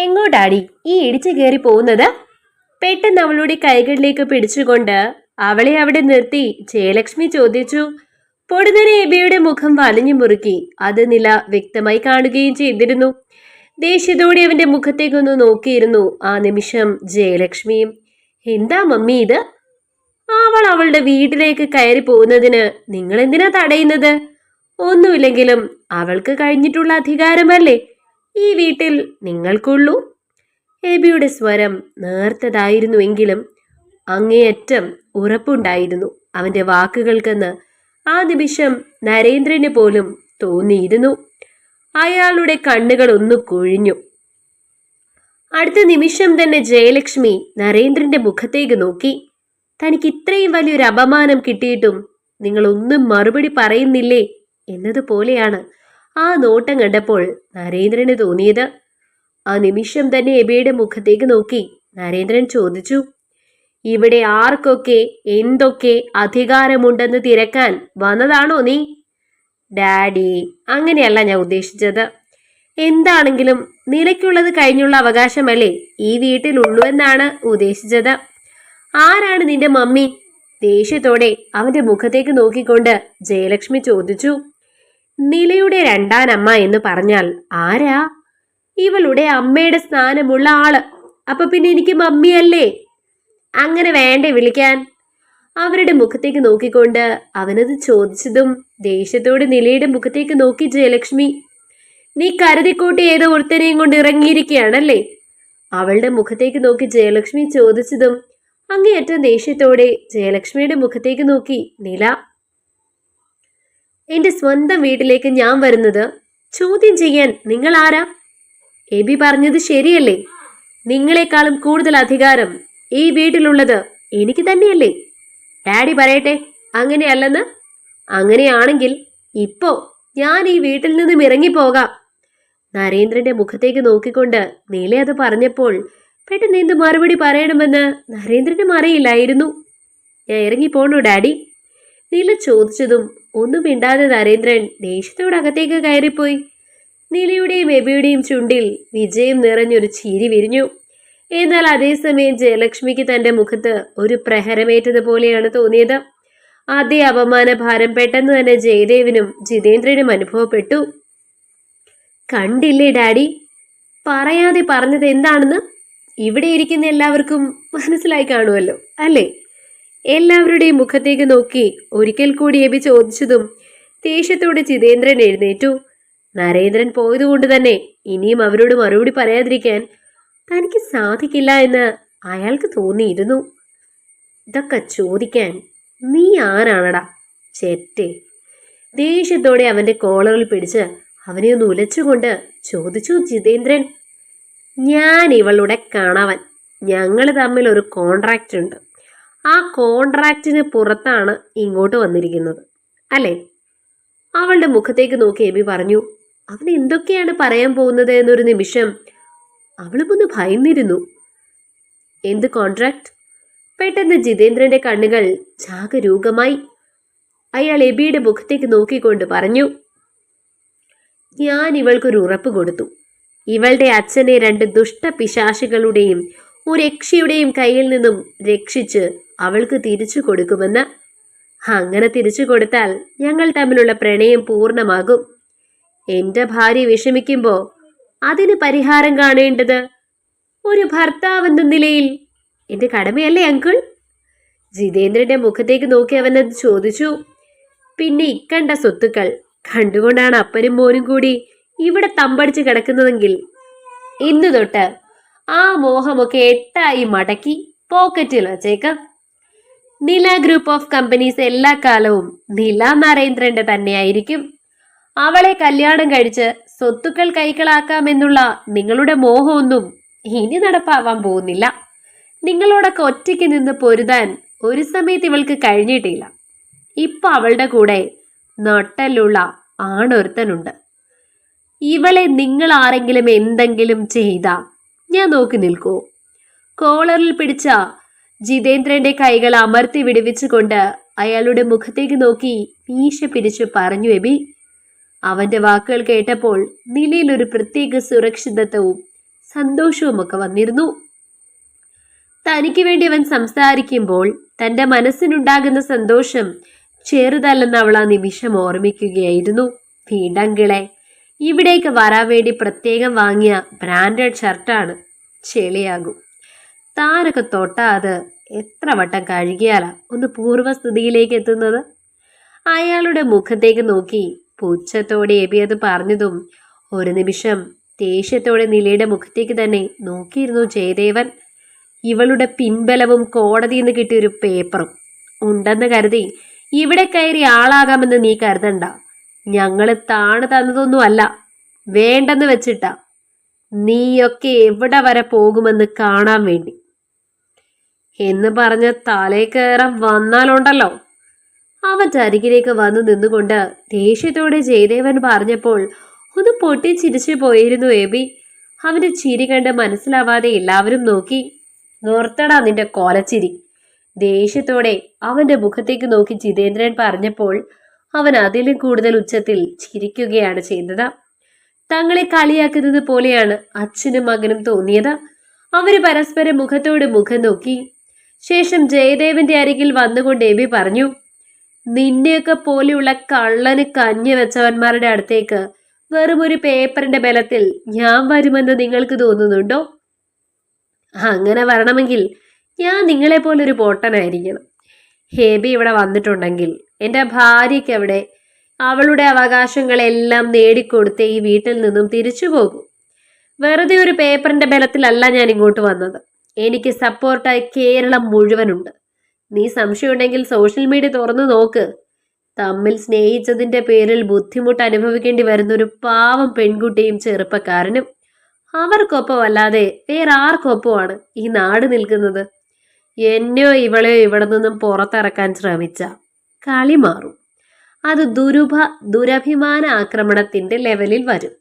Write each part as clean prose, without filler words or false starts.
എങ്ങോട്ടാടി ഈ ഇടിച്ചു കയറി പോകുന്നത്? പെട്ടെന്ന് അവളുടെ കൈകളിലേക്ക് പിടിച്ചുകൊണ്ട് അവളെ അവിടെ നിർത്തി ജയലക്ഷ്മി ചോദിച്ചു. പൊടുന്നനെ എബിയുടെ മുഖം വലിഞ്ഞു മുറുക്കി. അത് നില വ്യക്തമായി കാണുകയും ചെയ്തിരുന്നു. ദേഷ്യത്തോടെ അവന്റെ മുഖത്തേക്കൊന്ന് നോക്കിയിരുന്നു ആ നിമിഷം ജയലക്ഷ്മിയും. എന്താ മമ്മി ഇത്? അവൾ അവളുടെ വീട്ടിലേക്ക് കയറി പോകുന്നതിന് നിങ്ങൾ എന്തിനാ തടയുന്നത്? ഒന്നുമില്ലെങ്കിലും അവൾക്ക് കഴിഞ്ഞിട്ടുള്ള അധികാരമല്ലേ ഈ വീട്ടിൽ നിങ്ങൾക്കുള്ളൂ. എബിയുടെ സ്വരം നേർത്തതായിരുന്നുവെങ്കിലും അങ്ങേയറ്റം ഉറപ്പുണ്ടായിരുന്നു അവന്റെ വാക്കുകൾക്കെന്ന് ആ നിമിഷം നരേന്ദ്രന് പോലും തോന്നിയിരുന്നു. അയാളുടെ കണ്ണുകൾ ഒന്ന് കുഴിഞ്ഞു. അടുത്ത നിമിഷം തന്നെ ജയലക്ഷ്മി നരേന്ദ്രന്റെ മുഖത്തേക്ക് നോക്കി. തനിക്ക് ഇത്രയും വലിയൊരു അപമാനം കിട്ടിയിട്ടും നിങ്ങൾ ഒന്നും മറുപടി പറയുന്നില്ലേ എന്നതുപോലെയാണ് ആ നോട്ടം കണ്ടപ്പോൾ നരേന്ദ്രന് തോന്നിയത്. ആ നിമിഷം തന്നെ എബിയുടെ മുഖത്തേക്ക് നോക്കി നരേന്ദ്രൻ ചോദിച്ചു, ഇവിടെ ആർക്കൊക്കെ എന്തൊക്കെ അധികാരമുണ്ടെന്ന് തിരക്കാൻ വന്നതാണോ നീ? ഡാഡി, അങ്ങനെയല്ല ഞാൻ ഉദ്ദേശിച്ചത്. എന്താണെങ്കിലും നിനക്കുള്ളത് കഴിഞ്ഞുള്ള അവകാശമല്ലേ ഈ വീട്ടിലുള്ളൂ എന്നാണ് ഉദ്ദേശിച്ചത്. ആരാണ് നിന്റെ മമ്മി? ദേഷ്യത്തോടെ അവന്റെ മുഖത്തേക്ക് നോക്കിക്കൊണ്ട് ജയലക്ഷ്മി ചോദിച്ചു. നിലയുടെ രണ്ടാനമ്മ എന്ന് പറഞ്ഞാൽ ആരാ? ഇവളുടെ അമ്മയുടെ സ്ഥാനമുള്ള ആള്. അപ്പൊ പിന്നെ എനിക്ക് മമ്മിയല്ലേ? അങ്ങനെ വേണ്ടേ വിളിക്കാൻ? അവരുടെ മുഖത്തേക്ക് നോക്കിക്കൊണ്ട് അവനത് ചോദിച്ചതും ദേഷ്യത്തോടെ നിലയുടെ മുഖത്തേക്ക് നോക്കി ജയലക്ഷ്മി. നീ കരുതിക്കൂട്ടി ഏതോ ഒരുത്തനെയും കൊണ്ട് ഇറങ്ങിയിരിക്കുകയാണല്ലേ? അവളുടെ മുഖത്തേക്ക് നോക്കി ജയലക്ഷ്മി ചോദിച്ചതും അങ്ങേയറ്റം ദേഷ്യത്തോടെ ജയലക്ഷ്മിയുടെ മുഖത്തേക്ക് നോക്കി നില. എന്റെ സ്വന്തം വീട്ടിലേക്ക് ഞാൻ വരുന്നത് ചോദ്യം ചെയ്യാൻ നിങ്ങൾ ആരാ? എബി പറഞ്ഞത് ശരിയല്ലേ? നിങ്ങളെക്കാളും കൂടുതൽ അധികാരം ഈ വീട്ടിലുള്ളത് എനിക്ക് തന്നെയല്ലേ? ഡാഡി പറയട്ടെ അങ്ങനെയല്ലെന്ന്. അങ്ങനെയാണെങ്കിൽ ഇപ്പോ ഞാൻ ഈ വീട്ടിൽ നിന്നും ഇറങ്ങിപ്പോകാം. നരേന്ദ്രന്റെ മുഖത്തേക്ക് നോക്കിക്കൊണ്ട് നീല അത് പറഞ്ഞപ്പോൾ പെട്ടെന്ന് എന്ത് മറുപടി പറയണമെന്ന് നരേന്ദ്രനും അറിയില്ലായിരുന്നു. ഞാൻ ഇറങ്ങിപ്പോണു ഡാഡി. നീല ചോദിച്ചതും ഒന്നും മിണ്ടാതെ നരേന്ദ്രൻ ദേഷ്യത്തോടെ അകത്തേക്ക് കയറിപ്പോയി. നീലയുടെയും എബിയുടെയും ചുണ്ടിൽ വിജയം നിറഞ്ഞൊരു ചിരി വിരിഞ്ഞു. എന്നാൽ അതേസമയം ജയലക്ഷ്മിക്ക് തന്റെ മുഖത്ത് ഒരു പ്രഹരമേറ്റതുപോലെയാണ് തോന്നിയത്. അതേ അപമാന ഭാരം പെട്ടെന്ന് തന്നെ ജയദേവിനും ജിതേന്ദ്രനും അനുഭവപ്പെട്ടു. കണ്ടില്ലേ ഡാഡി, പറയാതെ പറഞ്ഞത് എന്താണെന്ന് ഇവിടെ ഇരിക്കുന്ന എല്ലാവർക്കും മനസ്സിലായി കാണുമല്ലോ അല്ലേ? എല്ലാവരുടെയും മുഖത്തേക്ക് നോക്കി ഒരിക്കൽ കൂടി എബി ചോദിച്ചതും ദേഷ്യത്തോടെ ജിതേന്ദ്രൻ എഴുന്നേറ്റു. നരേന്ദ്രൻ പോയതുകൊണ്ട് തന്നെ ഇനിയും അവരോട് മറുപടി പറയാതിരിക്കാൻ തനിക്ക് സാധിക്കില്ല എന്ന് അയാൾക്ക് തോന്നിയിരുന്നു. ഇതൊക്കെ ചോദിക്കാൻ നീ ആരാണടാ ചേറ്റെ? ദേഷ്യത്തോടെ അവന്റെ കോളറിൽ പിടിച്ച് അവനെ ഒന്ന് ഉലച്ചുകൊണ്ട് ചോദിച്ചു ജിതേന്ദ്രൻ. ഞാൻ ഇവളുടെ കാണവൻ. ഞങ്ങൾ തമ്മിൽ ഒരു കോൺട്രാക്റ്റ് ഉണ്ട്. ആ കോൺട്രാക്റ്റിന് പുറത്താണ് ഇങ്ങോട്ട് വന്നിരിക്കുന്നത് അല്ലേ? അവളുടെ മുഖത്തേക്ക് നോക്കി എബി പറഞ്ഞു. അവൻ എന്തൊക്കെയാണ് പറയാൻ പോകുന്നത് എന്നൊരു നിമിഷം അവളുമൊന്ന് ഭയന്നിരുന്നു. എന്ത് കോൺട്രാക്ട്? പെട്ടെന്ന് ജിതേന്ദ്രന്റെ കണ്ണുകൾ ജാഗരൂകമായി. അയാൾ എബിയുടെ മുഖത്തേക്ക് നോക്കിക്കൊണ്ട് പറഞ്ഞു, ഞാൻ ഇവൾക്കൊരു ഉറപ്പ് കൊടുത്തു. ഇവളുടെ അച്ഛനെ 2 ദുഷ്ടപിശാചുകളുടെയും ഒരു യക്ഷിയുടെയും കയ്യിൽ നിന്നും രക്ഷിച്ച് അവൾക്ക് തിരിച്ചു കൊടുക്കുമെന്ന്. അങ്ങനെ തിരിച്ചു കൊടുത്താൽ ഞങ്ങൾ തമ്മിലുള്ള പ്രണയം പൂർണ്ണമാകും. എന്റെ ഭാര്യ വിഷമിക്കുമ്പോ അതിന് പരിഹാരം കാണേണ്ടത് ഒരു ഭർത്താവെന്ന നിലയിൽ എന്റെ കടമയല്ലേ അങ്കിൾ? ജിതേന്ദ്രന്റെ മുഖത്തേക്ക് നോക്കി അവനത് ചോദിച്ചു. പിന്നെ ഇക്കണ്ട സ്വത്തുക്കൾ കണ്ടുകൊണ്ടാണ് അപ്പനും മോനും കൂടി ഇവിടെ തമ്പടിച്ച് കിടക്കുന്നതെങ്കിൽ ഇന്നു തൊട്ട് ആ മോഹമൊക്കെ 8ആയി മടക്കി പോക്കറ്റിൽ വച്ചേക്കാം. നില ഗ്രൂപ്പ് ഓഫ് കമ്പനീസ് എല്ലാ കാലവും നില നരേന്ദ്രന്റെ തന്നെയായിരിക്കും. അവളെ കല്യാണം കഴിച്ച് സ്വത്തുക്കൾ കൈക്കലാക്കാമെന്നുള്ള നിങ്ങളുടെ മോഹമൊന്നും ഇനി നടപ്പാവാൻ പോകുന്നില്ല. നിങ്ങളോടൊക്കെ ഒറ്റയ്ക്ക് നിന്ന് പൊരുതാൻ ഒരു സമയത്ത് ഇവൾക്ക് കഴിഞ്ഞിട്ടില്ല. ഇപ്പൊ അവളുടെ കൂടെ നട്ടലുള്ള ആണൊരുത്തനുണ്ട്. ഇവളെ നിങ്ങൾ ആരെങ്കിലും എന്തെങ്കിലും ചെയ്താ ഞാൻ നോക്കി നിൽക്കൂ? കോളറിൽ പിടിച്ച ജിതേന്ദ്രന്റെ കൈകൾ അമർത്തി വിടുവിച്ചുകൊണ്ട് അയാളുടെ മുഖത്തേക്ക് നോക്കി മീശ പിരിച്ചു പറഞ്ഞു എബി. അവന്റെ വാക്കുകൾ കേട്ടപ്പോൾ നിലയിൽ ഒരു പ്രത്യേക സുരക്ഷിതത്വവും സന്തോഷവും ഒക്കെ വന്നിരുന്നു. തനിക്ക് വേണ്ടി അവൻ സംസാരിക്കുമ്പോൾ തന്റെ മനസ്സിനുണ്ടാകുന്ന സന്തോഷം ചെറുതല്ലെന്ന് അവൾ ആ നിമിഷം ഓർമ്മിക്കുകയായിരുന്നു. വീണ്ടങ്കിളെ, ഇവിടേക്ക് വരാൻ വേണ്ടി പ്രത്യേകം വാങ്ങിയ ബ്രാൻഡഡ് ഷർട്ടാണ്. ചെളിയാകും. താനൊക്കെ തൊട്ടാ അത് എത്ര വട്ടം കഴുകിയാലാ ഒന്ന് പൂർവ്വസ്ഥിതിയിലേക്ക് എത്തുന്നത്? അയാളുടെ മുഖത്തേക്ക് നോക്കി പുച്ഛത്തോടെ എബി അത് പറഞ്ഞതും ഒരു നിമിഷം ദേഷ്യത്തോടെ നിലയുടെ മുഖത്തേക്ക് തന്നെ നോക്കിയിരുന്നു ജയദേവൻ. ഇവളുടെ പിൻബലവും കോടതിയിൽ നിന്ന് കിട്ടിയൊരു പേപ്പറും ഉണ്ടെന്ന് കരുതി ഇവിടെ കയറി ആളാകാമെന്ന് നീ കരുതണ്ട. ഞങ്ങള് താണ് തന്നതൊന്നുമല്ല, വേണ്ടെന്ന് വെച്ചിട്ടാ. നീയൊക്കെ എവിടെ വരെ പോകുമെന്ന് കാണാൻ വേണ്ടി എന്ന് പറഞ്ഞ് തലേ കയറാൻ വന്നാലുണ്ടല്ലോ. അവന്റെ അരികിലേക്ക് വന്നു നിന്നുകൊണ്ട് ദേഷ്യത്തോടെ ജയദേവൻ പറഞ്ഞപ്പോൾ ഒന്ന് പൊട്ടി ചിരിച്ചു പോയിരുന്നു എബി. അവന്റെ ചിരി കണ്ട് മനസ്സിലാവാതെ എല്ലാവരും നോക്കി. നിർത്തടാ നിന്റെ കോലച്ചിരി. ദേഷ്യത്തോടെ അവന്റെ മുഖത്തേക്ക് നോക്കി ജിതേന്ദ്രൻ പറഞ്ഞപ്പോൾ അവൻ അതിലും കൂടുതൽ ഉച്ചത്തിൽ ചിരിക്കുകയാണ് ചെയ്തത്. തങ്ങളെ കളിയാക്കുന്നത് പോലെയാണ് അച്ഛനും മകനും തോന്നിയത്. അവര് പരസ്പരം മുഖത്തോട് മുഖം നോക്കി. ശേഷം ജയദേവന്റെ അരികിൽ വന്നുകൊണ്ട് എബി പറഞ്ഞു, നിന്നെയൊക്കെ പോലെയുള്ള കള്ളന് കഞ്ഞി വെച്ചവന്മാരുടെ അടുത്തേക്ക് വെറും ഒരു പേപ്പറിന്റെ ബലത്തിൽ ഞാൻ വരുമെന്ന് നിങ്ങൾക്ക് തോന്നുന്നുണ്ടോ? അങ്ങനെ വരണമെങ്കിൽ ഞാൻ നിങ്ങളെ പോലൊരു പൊട്ടനായിരിക്കണം. ഹേബി ഇവിടെ വന്നിട്ടുണ്ടെങ്കിൽ എൻ്റെ ഭാര്യയ്ക്ക് അവിടെ അവളുടെ അവകാശങ്ങളെല്ലാം നേടിക്കൊടുത്ത് ഈ വീട്ടിൽ നിന്നും തിരിച്ചു പോകും. വെറുതെ ഒരു പേപ്പറിന്റെ ബലത്തിലല്ല ഞാൻ ഇങ്ങോട്ട് വന്നത്. എനിക്ക് സപ്പോർട്ടായി കേരളം മുഴുവനുണ്ട്. നീ സംശയമുണ്ടെങ്കിൽ സോഷ്യൽ മീഡിയ തുറന്നു നോക്ക്. തമ്മിൽ സ്നേഹിച്ചതിന്റെ പേരിൽ ബുദ്ധിമുട്ട് അനുഭവിക്കേണ്ടി വരുന്ന ഒരു പാവം പെൺകുട്ടിയും ചെറുപ്പക്കാരനും. അവർക്കൊപ്പം അല്ലാതെ വേറെ ആർക്കൊപ്പമാണ് ഈ നാട് നിൽക്കുന്നത്? എന്നെയോ ഇവളെയോ ഇവിടെ നിന്നും പുറത്തിറക്കാൻ ശ്രമിച്ച കളി മാറും. അത് ദുരഭിമാന ആക്രമണത്തിന്റെ ലെവലിൽ വരും.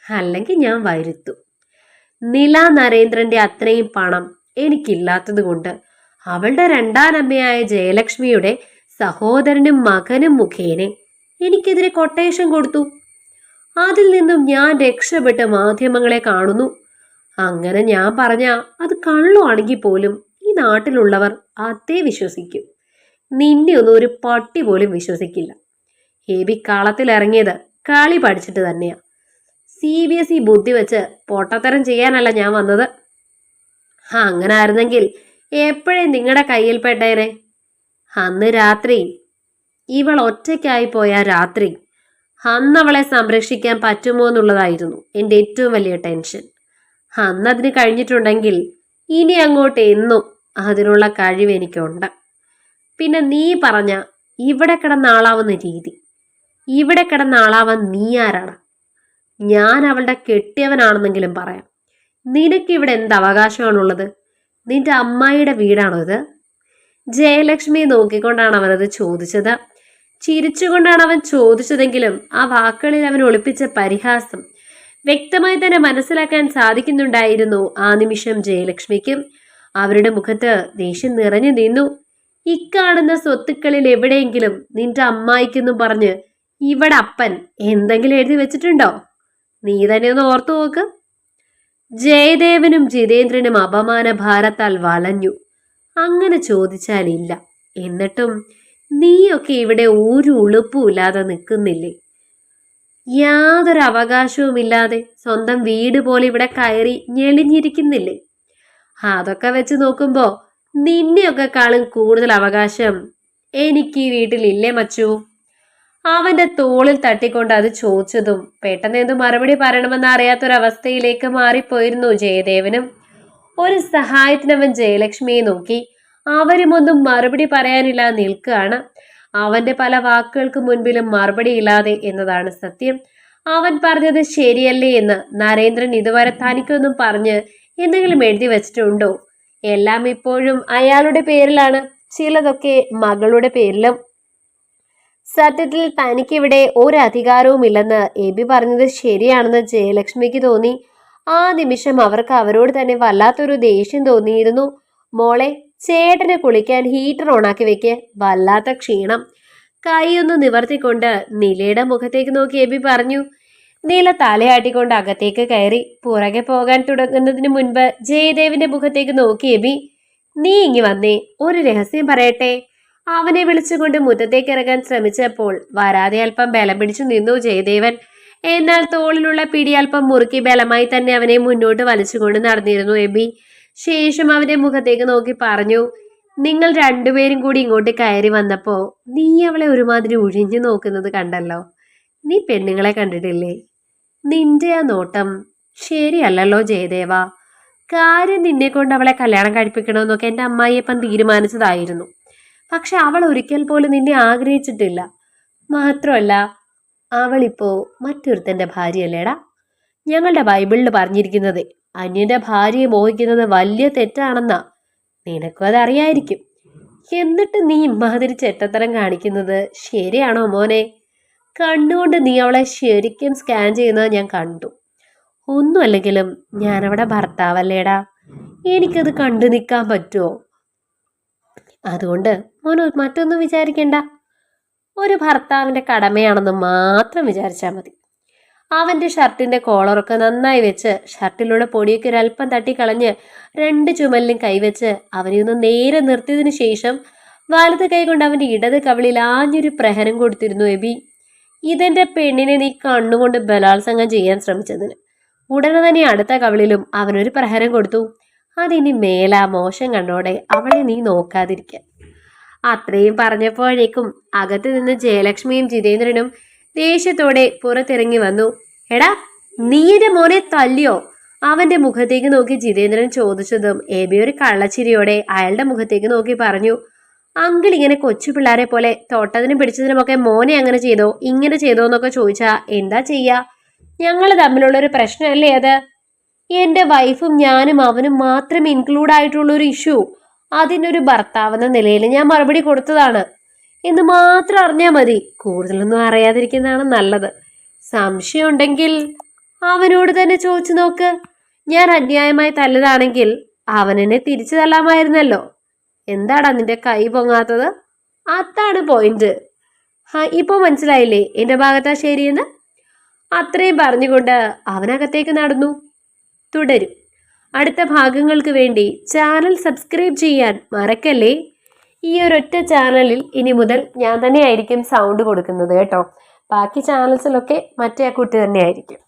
അല്ലെങ്കിൽ ഞാൻ വരുത്തും. നില നരേന്ദ്രന്റെ അത്രയും പണം എനിക്കില്ലാത്തത് കൊണ്ട് അവളുടെ രണ്ടാനമ്മയായ ജയലക്ഷ്മിയുടെ സഹോദരനും മകനും മുഖേനെ എനിക്കെതിരെ കൊട്ടേഷൻ കൊടുത്തു. അതിൽ നിന്നും ഞാൻ രക്ഷപ്പെട്ട് മാധ്യമങ്ങളെ കാണുന്നു. അങ്ങനെ ഞാൻ പറഞ്ഞ അത് കള്ളുവാണെങ്കിൽ പോലും ഈ നാട്ടിലുള്ളവർ അതേ വിശ്വസിക്കും. നിന്നെ ഒന്നും ഒരു പട്ടി പോലും വിശ്വസിക്കില്ല. ഹേബി കളത്തിലിറങ്ങിയത് കളി പഠിച്ചിട്ട് തന്നെയാ. CBSE ബുദ്ധി വെച്ച് പൊട്ടത്തരം ചെയ്യാനല്ല ഞാൻ വന്നത്. അങ്ങനെ ആയിരുന്നെങ്കിൽ എപ്പോഴേ നിങ്ങളുടെ കയ്യിൽ പെട്ടേനെ. അന്ന് രാത്രി ഇവൾ ഒറ്റയ്ക്കായി പോയ രാത്രി, അന്നവളെ സംരക്ഷിക്കാൻ പറ്റുമോ എന്നുള്ളതായിരുന്നു എൻ്റെ ഏറ്റവും വലിയ ടെൻഷൻ. അന്നതിന് കഴിഞ്ഞിട്ടുണ്ടെങ്കിൽ ഇനി അങ്ങോട്ട് എന്നും അതിനുള്ള കഴിവ് എനിക്കുണ്ട്. പിന്നെ നീ പറഞ്ഞ ഇവിടെ കിടന്നാളാവുന്ന രീതി, ഇവിടെ കിടന്നാളാവാൻ നീ ആരാണ്? ഞാൻ അവളുടെ കെട്ടിയവനാണെന്നെങ്കിലും പറയാം. നിനക്കിവിടെ എന്ത് അവകാശമാണുള്ളത്? നിന്റെ അമ്മായിയുടെ വീടാണോ ഇത്? ജയലക്ഷ്മിയെ നോക്കിക്കൊണ്ടാണ് അവനത് ചോദിച്ചത്. ചിരിച്ചുകൊണ്ടാണ് അവൻ ചോദിച്ചതെങ്കിലും ആ വാക്കുകളിൽ അവൻ ഒളിപ്പിച്ച പരിഹാസം വ്യക്തമായി തന്നെ മനസ്സിലാക്കാൻ സാധിക്കുന്നുണ്ടായിരുന്നു ആ നിമിഷം ജയലക്ഷ്മിക്കും. അവരുടെ മുഖത്ത് ദേഷ്യം നിറഞ്ഞു നിന്നു. ഇക്കാണുന്ന സ്വത്തുക്കളിൽ എവിടെയെങ്കിലും നിന്റെ അമ്മായിക്കെന്നും പറഞ്ഞ് ഇവിടെ അപ്പൻ എന്തെങ്കിലും എഴുതി വെച്ചിട്ടുണ്ടോ? നീ തന്നെ ഒന്ന് ഓർത്തു നോക്ക്. ജയദേവനും ജിതേന്ദ്രനും അപമാന ഭാരത്താൽ വലഞ്ഞു. അങ്ങനെ ചോദിച്ചാലില്ല. എന്നിട്ടും നീയൊക്കെ ഇവിടെ ഒരു ഉളുപ്പുമില്ലാതെ നിൽക്കുന്നില്ലേ? യാതൊരു അവകാശവുമില്ലാതെ സ്വന്തം വീട് പോലെ ഇവിടെ കയറി ഞെളിഞ്ഞിരിക്കുന്നില്ലേ? അതൊക്കെ വെച്ച് നോക്കുമ്പോ നിന്നെയൊക്കെ കാളും കൂടുതൽ അവകാശം എനിക്ക് ഈ വീട്ടിലില്ലേ മച്ചു? അവന്റെ തോളിൽ തട്ടിക്കൊണ്ട് അത് ചോദിച്ചതും പെട്ടെന്ന് എന്തു മറുപടി പറയണമെന്ന് അറിയാത്തൊരവസ്ഥയിലേക്ക് മാറിപ്പോയിരുന്നു ജയദേവനും. ഒരു സഹായത്തിനവൻ ജയലക്ഷ്മിയെ നോക്കി. അവരുമൊന്നും മറുപടി പറയാനില്ലാതെ നിൽക്കുകയാണ്. അവന്റെ പല വാക്കുകൾക്ക് മുൻപിലും മറുപടി ഇല്ലാതെ എന്നതാണ് സത്യം. അവൻ പറഞ്ഞത് ശരിയല്ലേ എന്ന് നരേന്ദ്രൻ ഇതുവരെ തനിക്കൊന്നും പറഞ്ഞ് എന്തെങ്കിലും എഴുതി വെച്ചിട്ടുണ്ടോ? എല്ലാം ഇപ്പോഴും അയാളുടെ പേരിലാണ്, ചിലതൊക്കെ മകളുടെ പേരിലും. സത്യത്തിൽ തനിക്കിവിടെ ഒരു അധികാരവും ഇല്ലെന്ന് എബി പറഞ്ഞത് ശരിയാണെന്ന് ജയലക്ഷ്മിക്ക് തോന്നി. ആ നിമിഷം അവർക്ക് അവരോട് തന്നെ വല്ലാത്തൊരു ദേഷ്യം തോന്നിയിരുന്നു. മോളെ, ചേട്ടനെ കുളിക്കാൻ ഹീറ്റർ ഓണാക്കി വെക്ക്, വല്ലാത്ത ക്ഷീണം. കൈയൊന്ന് നിവർത്തിക്കൊണ്ട് നിലയുടെ മുഖത്തേക്ക് നോക്കി എബി പറഞ്ഞു. നീല തലയാട്ടിക്കൊണ്ട് അകത്തേക്ക് കയറി. പുറകെ പോകാൻ തുടങ്ങുന്നതിന് മുൻപ് ജയദേവിന്റെ മുഖത്തേക്ക് നോക്കി എബി. നീ ഇങ്ങി വന്നേ, ഒരു രഹസ്യം പറയട്ടെ. അവനെ വിളിച്ചുകൊണ്ട് മുറ്റത്തേക്ക് ഇറങ്ങാൻ ശ്രമിച്ചപ്പോൾ വരാതെ അല്പം ബലം പിടിച്ചു നിന്നു ജയദേവൻ. എന്നാൽ തോളിലുള്ള പിടി അല്പം മുറുക്കി ബലമായി തന്നെ അവനെ മുന്നോട്ട് വലിച്ചുകൊണ്ട് നടന്നിരുന്നു എബി. ശേഷം അവന്റെ മുഖത്തേക്ക് നോക്കി പറഞ്ഞു, നിങ്ങൾ രണ്ടുപേരും കൂടി ഇങ്ങോട്ട് കയറി വന്നപ്പോ നീ അവളെ ഒരുമാതിരി ഒഴിഞ്ഞു നോക്കുന്നത് കണ്ടല്ലോ. നീ പെണ്ണുങ്ങളെ കണ്ടിട്ടില്ലേ? നിന്റെ ആ നോട്ടം ശരിയല്ലല്ലോ ജയദേവ. കാര്യം നിന്നെ കൊണ്ട് അവളെ കല്യാണം കഴിപ്പിക്കണമെന്നൊക്കെ എൻ്റെ അമ്മായിയപ്പൻ തീരുമാനിച്ചതായിരുന്നു. പക്ഷെ അവൾ ഒരിക്കൽ പോലും നിന്നെ ആഗ്രഹിച്ചിട്ടില്ല. മാത്രമല്ല അവളിപ്പോ മറ്റൊരുത്തന്റെ ഭാര്യയല്ലേടാ. ഞങ്ങളുടെ ബൈബിളിൽ പറഞ്ഞിരിക്കുന്നത് അന്യന്റെ ഭാര്യയെ മോഹിക്കുന്നത് വലിയ തെറ്റാണെന്നാ. നിനക്കും അതറിയായിരിക്കും. എന്നിട്ട് നീ ഇമ്മാതിരി ചെറ്റത്തരം കാണിക്കുന്നത് ശരിയാണോ മോനെ? കണ്ണുകൊണ്ട് നീ അവളെ ശരിക്കും സ്കാൻ ചെയ്യുന്നത് ഞാൻ കണ്ടു. ഒന്നുമല്ലെങ്കിലും ഞാനവിടെ ഭർത്താവല്ലേടാ. എനിക്കത് കണ്ടു നിൽക്കാൻ പറ്റുമോ? അതുകൊണ്ട് മോനോ മറ്റൊന്നും വിചാരിക്കണ്ട. ഒരു ഭർത്താവിന്റെ കടമയാണെന്ന് മാത്രം വിചാരിച്ചാൽ മതി. അവന്റെ ഷർട്ടിന്റെ കോളറൊക്കെ നന്നായി വെച്ച് ഷർട്ടിലുള്ള പൊടിയൊക്കെ ഒരല്പം തട്ടിക്കളഞ്ഞ് 2 ചുമലിലും കൈവച്ച് അവനെ ഒന്ന് നേരെ നിർത്തിയതിനു ശേഷം വലത് കൈ കൊണ്ട് അവന്റെ ഇടത് കവിളിൽ ആഞ്ഞൊരു പ്രഹരം കൊടുത്തിരുന്നു എബി. ഇതെന്റെ പെണ്ണിനെ നീ കണ്ണുകൊണ്ട് ബലാത്സംഗം ചെയ്യാൻ ശ്രമിച്ചതിന്. ഉടനെ തന്നെ അടുത്ത കവിളിലും അവനൊരു പ്രഹരം കൊടുത്തു. അതിനി മേലാ മോശം കണ്ടോടെ അവളെ നീ നോക്കാതിരിക്കാൻ. അത്രയും പറഞ്ഞപ്പോഴേക്കും അകത്ത് നിന്ന് ജയലക്ഷ്മിയും ജിതേന്ദ്രനും ദേഷ്യത്തോടെ പുറത്തിറങ്ങി വന്നു. എടാ, നീ എന്റെ മോനെ തല്ലിയോ? അവന്റെ മുഖത്തേക്ക് നോക്കി ജിതേന്ദ്രൻ ചോദിച്ചതും എബി ഒരു കള്ളച്ചിരിയോടെ അയാളുടെ മുഖത്തേക്ക് നോക്കി പറഞ്ഞു, അങ്കിൾ ഇങ്ങനെ കൊച്ചു പിള്ളേരെ പോലെ തൊട്ടതിനും പിടിച്ചതിനുമൊക്കെ മോനെ അങ്ങനെ ചെയ്തോ ഇങ്ങനെ ചെയ്തോ എന്നൊക്കെ ചോദിച്ചാ എന്താ ചെയ്യാ? ഞങ്ങൾ തമ്മിലുള്ളൊരു പ്രശ്നമല്ലേ അത്? എന്റെ വൈഫും ഞാനും അവനും മാത്രം ഇൻക്ലൂഡ് ആയിട്ടുള്ള ഒരു ഇഷ്യൂ. അതിനൊരു ഭർത്താവെന്ന നിലയിൽ ഞാൻ മറുപടി കൊടുത്തതാണ് എന്ന് മാത്രം അറിഞ്ഞാൽ മതി. കൂടുതലൊന്നും അറിയാതിരിക്കുന്നതാണ് നല്ലത്. സംശയം ഉണ്ടെങ്കിൽ അവനോട് തന്നെ ചോദിച്ചു നോക്ക്. ഞാൻ അന്യായമായി തല്ലതാണെങ്കിൽ അവനെന്നെ തിരിച്ചു തല്ലാമായിരുന്നല്ലോ. എന്താടാ നിന്റെ കൈ പൊങ്ങാത്തത്? അതാണ് പോയിന്റ്. ഇപ്പൊ മനസ്സിലായില്ലേ എന്റെ ഭാഗത്താ ശരിയെന്ന്? അത്രയും പറഞ്ഞുകൊണ്ട് അവനകത്തേക്ക് നടന്നു. തുടരും. അടുത്ത ഭാഗങ്ങൾക്ക് വേണ്ടി ചാനൽ സബ്സ്ക്രൈബ് ചെയ്യാൻ മറക്കല്ലേ. ഈ ഒരൊറ്റ ചാനലിൽ ഇനി മുതൽ ഞാൻ തന്നെ ആയിരിക്കും സൗണ്ട് കൊടുക്കുന്നത് കേട്ടോ. ബാക്കി ചാനൽസിലൊക്കെ മറ്റേ കുട്ടി തന്നെ ആയിരിക്കും.